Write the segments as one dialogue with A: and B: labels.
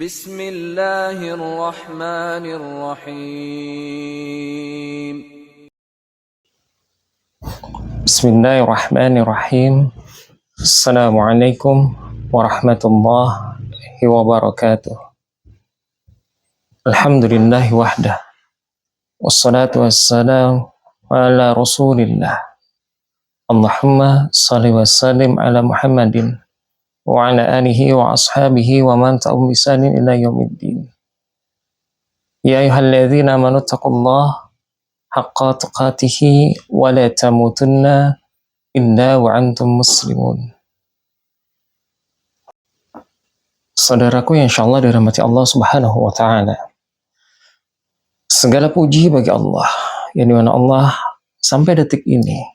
A: Bismillahirrahmanirrahim.
B: Bismillahirrahmanirrahim. Assalamualaikum warahmatullahi wabarakatuh. Alhamdulillahi wahdah. Wassalatu wassalamu ala rasulillah. Allahumma salli wa sallim ala Muhammadin wa ala alihi wa ashabihi wa man ta'um bisanin ila yaumiddin. Ya ayyuhalladzina amanu taqullaha haqqa tuqatihi wa la tamutunna illa wa antum muslimun. Saudaraku yang insyaallah dirahmati Allah Subhanahu wa taala. Segala puji bagi Allah, yang dimana Allah sampai detik ini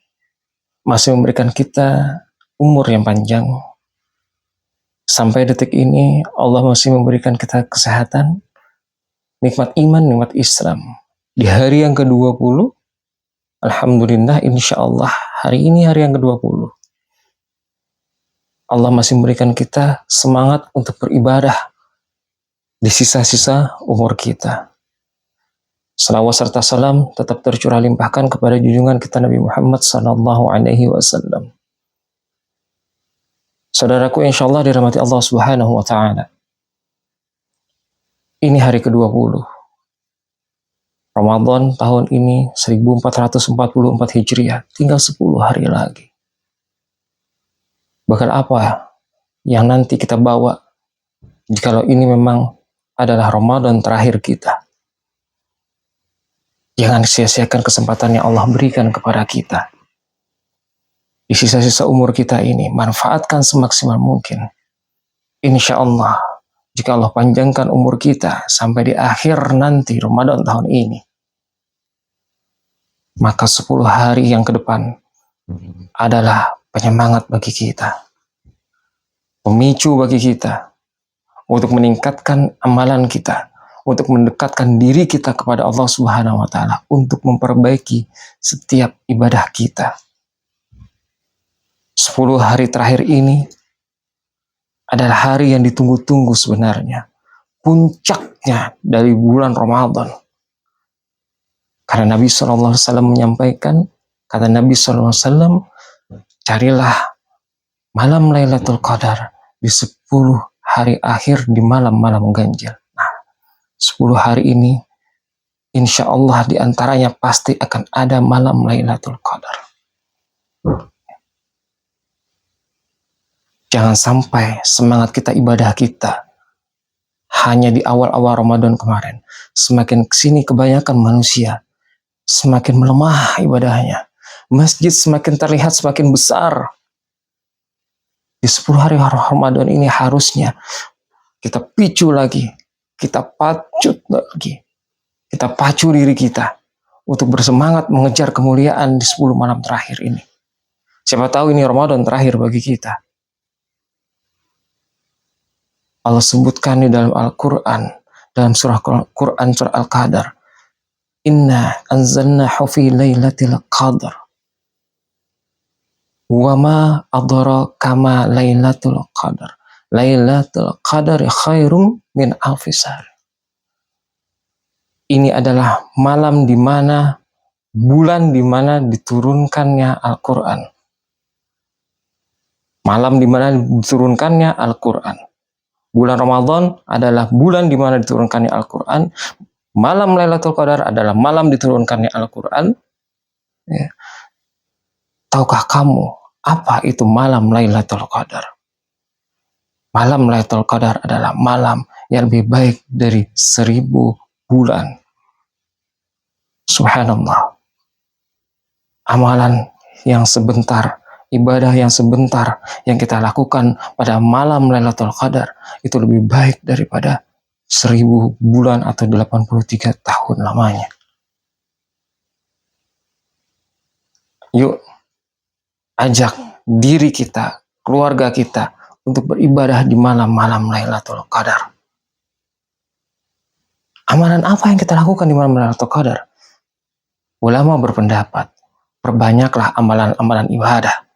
B: masih memberikan kita umur yang panjang. Sampai detik ini Allah masih memberikan kita kesehatan, nikmat iman, nikmat Islam. Di hari yang ke-20, alhamdulillah, insyaallah hari ini hari yang ke-20. Allah masih memberikan kita semangat untuk beribadah di sisa-sisa umur kita. Salawat serta salam tetap tercurah limpahkan kepada junjungan kita Nabi Muhammad sallallahu alaihi wasallam. Saudaraku insyaallah dirahmati Allah Subhanahu wa taala. Ini hari ke-20. Ramadan tahun ini 1444 Hijriah, tinggal 10 hari lagi. Bahkan apa yang nanti kita bawa jikalau ini memang adalah Ramadan terakhir kita? Jangan sia-siakan kesempatan yang Allah berikan kepada kita. Di sisa-sisa umur kita ini, manfaatkan semaksimal mungkin. Insya Allah, jika Allah panjangkan umur kita sampai di akhir nanti Ramadan tahun ini, maka 10 hari yang ke depan adalah penyemangat bagi kita, pemicu bagi kita untuk meningkatkan amalan kita, untuk mendekatkan diri kita kepada Allah Subhanahu wa taala, untuk memperbaiki setiap ibadah kita. 10 hari terakhir ini adalah hari yang ditunggu-tunggu sebenarnya, puncaknya dari bulan Ramadan. Karena Nabi SAW menyampaikan, kata Nabi SAW, carilah malam Lailatul Qadar di 10 hari akhir di malam-malam ganjil. Nah, 10 hari ini, insya Allah diantaranya pasti akan ada malam Lailatul Qadar. Jangan sampai semangat kita, ibadah kita, hanya di awal-awal Ramadan kemarin. Semakin kesini kebanyakan manusia semakin melemah ibadahnya. Masjid semakin terlihat semakin besar. Di 10 hari Ramadan ini harusnya kita picu lagi, kita pacut lagi, kita pacu diri kita untuk bersemangat mengejar kemuliaan di 10 malam terakhir ini. Siapa tahu ini Ramadan terakhir bagi kita. Allah sebutkan di dalam Al-Quran, dalam surah Quran surah Al-Qadar, Inna anzalnahu fi lailatul qadar. Wa ma adraka ma lailatul qadar. Lailatul qadar khairum min alfi syahr. Ini adalah malam di mana, bulan di mana diturunkannya Al-Quran. Malam di mana diturunkannya Al-Quran. Bulan Ramadan adalah bulan di mana diturunkannya Al-Quran. Malam Lailatul Qadar adalah malam diturunkannya Al-Quran. Ya. Tahukah kamu apa itu malam Lailatul Qadar? Malam Lailatul Qadar adalah malam yang lebih baik dari 1000 bulan. Subhanallah. Amalan yang sebentar, ibadah yang sebentar yang kita lakukan pada malam Lailatul Qadar itu lebih baik daripada 1000 bulan atau 83 tahun lamanya. Yuk, ajak diri kita, keluarga kita untuk beribadah di malam-malam Lailatul Qadar. Amalan apa yang kita lakukan di malam Lailatul Qadar? Ulama berpendapat, perbanyaklah amalan-amalan ibadah.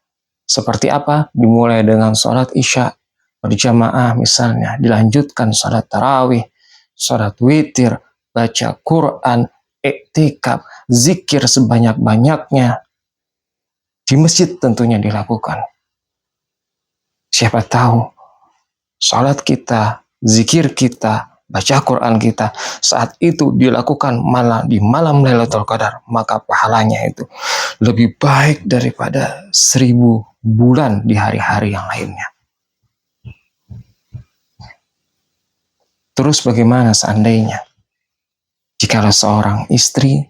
B: Seperti apa? Dimulai dengan sholat isya, berjamaah misalnya, dilanjutkan salat tarawih, salat witir, baca Quran, iktikaf, zikir sebanyak-banyaknya, di masjid tentunya dilakukan. Siapa tahu salat kita, zikir kita, baca Quran kita saat itu dilakukan malah di malam Lailatul Qadar, maka pahalanya itu lebih baik daripada 1000 bulan di hari-hari yang lainnya. Terus bagaimana seandainya jika seorang istri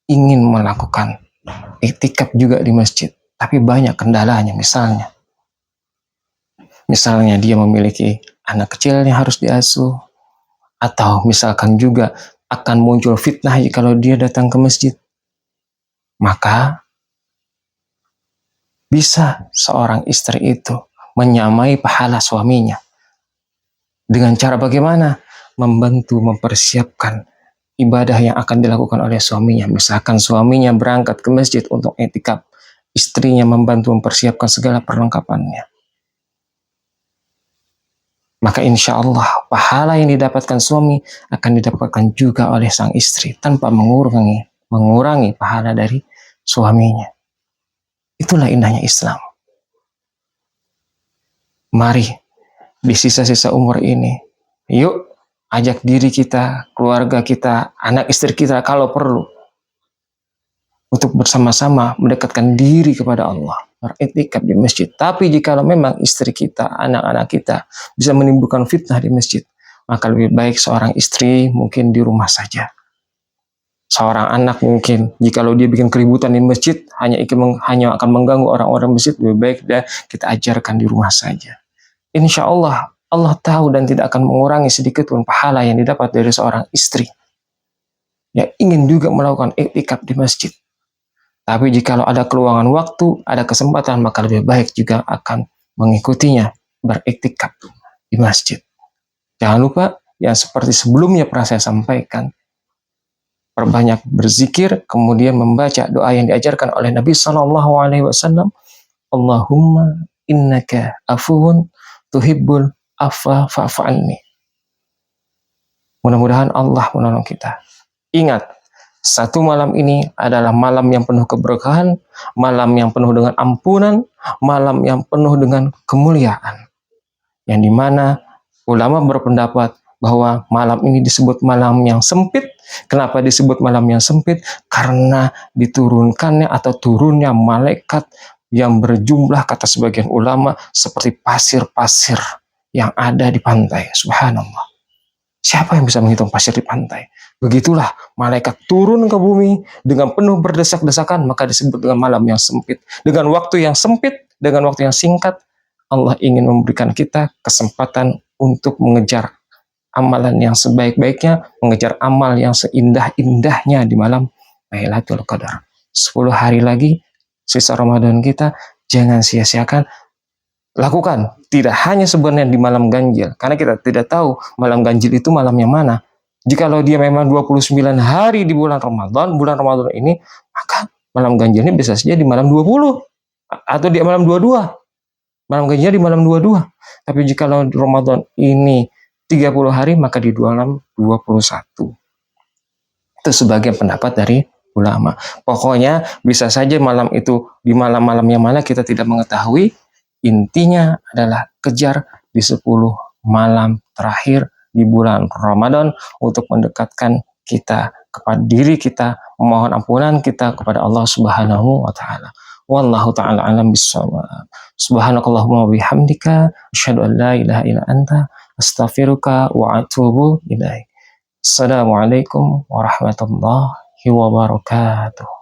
B: ingin melakukan iktikaf juga di masjid, tapi banyak kendalanya, misalnya dia memiliki anak kecil yang harus diasuh, atau misalkan juga akan muncul fitnah kalau dia datang ke masjid, maka bisa seorang istri itu menyamai pahala suaminya dengan cara bagaimana? Membantu mempersiapkan ibadah yang akan dilakukan oleh suaminya. Misalkan suaminya berangkat ke masjid untuk iktikaf, istrinya membantu mempersiapkan segala perlengkapannya. Maka insya Allah pahala yang didapatkan suami akan didapatkan juga oleh sang istri tanpa mengurangi pahala dari suaminya. Itulah indahnya Islam. Mari di sisa-sisa umur ini, yuk ajak diri kita, keluarga kita, anak istri kita kalau perlu untuk bersama-sama mendekatkan diri kepada Allah, beriktikaf di masjid. Tapi jika memang istri kita, anak-anak kita bisa menimbulkan fitnah di masjid, maka lebih baik seorang istri mungkin di rumah saja. Seorang anak mungkin jika dia bikin keributan di masjid hanya akan mengganggu orang-orang masjid, lebih baik kita ajarkan di rumah saja. Insya Allah Allah tahu dan tidak akan mengurangi sedikit pun pahala yang didapat dari seorang istri yang ingin juga melakukan iktikaf di masjid. Tapi jika ada keluangan waktu, ada kesempatan, maka lebih baik juga akan mengikutinya beriktikaf di masjid. Jangan lupa yang seperti sebelumnya pernah saya sampaikan, perbanyak berzikir, kemudian membaca doa yang diajarkan oleh Nabi SAW. Allahumma innaka afuwun tuhibbul afwa fa'fu anni. Mudah-mudahan Allah menolong kita. Ingat, satu malam ini adalah malam yang penuh keberkahan, malam yang penuh dengan ampunan, malam yang penuh dengan kemuliaan. Yang dimana ulama berpendapat bahwa malam ini disebut malam yang sempit. Kenapa disebut malam yang sempit? Karena diturunkannya atau turunnya malaikat yang berjumlah, kata sebagian ulama, seperti pasir-pasir yang ada di pantai. Subhanallah. Siapa yang bisa menghitung pasir di pantai? Begitulah malaikat turun ke bumi dengan penuh berdesak-desakan, maka disebut dengan malam yang sempit. Dengan waktu yang sempit, dengan waktu yang singkat, Allah ingin memberikan kita kesempatan untuk mengejar amalan yang sebaik-baiknya, mengejar amal yang seindah-indahnya di malam Lailatul Qadar. 10 hari lagi sisa Ramadan kita, jangan sia-siakan. Lakukan, tidak hanya sebenarnya di malam ganjil, karena kita tidak tahu malam ganjil itu malam yang mana. Jikalau dia memang 29 hari di bulan Ramadan ini, maka malam ganjil ini bisa saja di malam 20 atau di malam 22. Malam ganjil di malam 22. Tapi jikalau Ramadan ini 30 hari, maka di malam 21. Itu sebagian pendapat dari ulama. Pokoknya bisa saja malam itu di malam-malam yang mana kita tidak mengetahui. Intinya adalah kejar di 10 malam terakhir di bulan Ramadan untuk mendekatkan kita kepada diri kita, memohon ampunan kita kepada Allah Subhanahu wa taala. Wallahu taala alam bissawab. Subhanakallahumma wa bihamdika asyhadu an la ilaha illa anta astaghfiruka wa atubu ilaik. Assalamualaikum warahmatullahi wabarakatuh.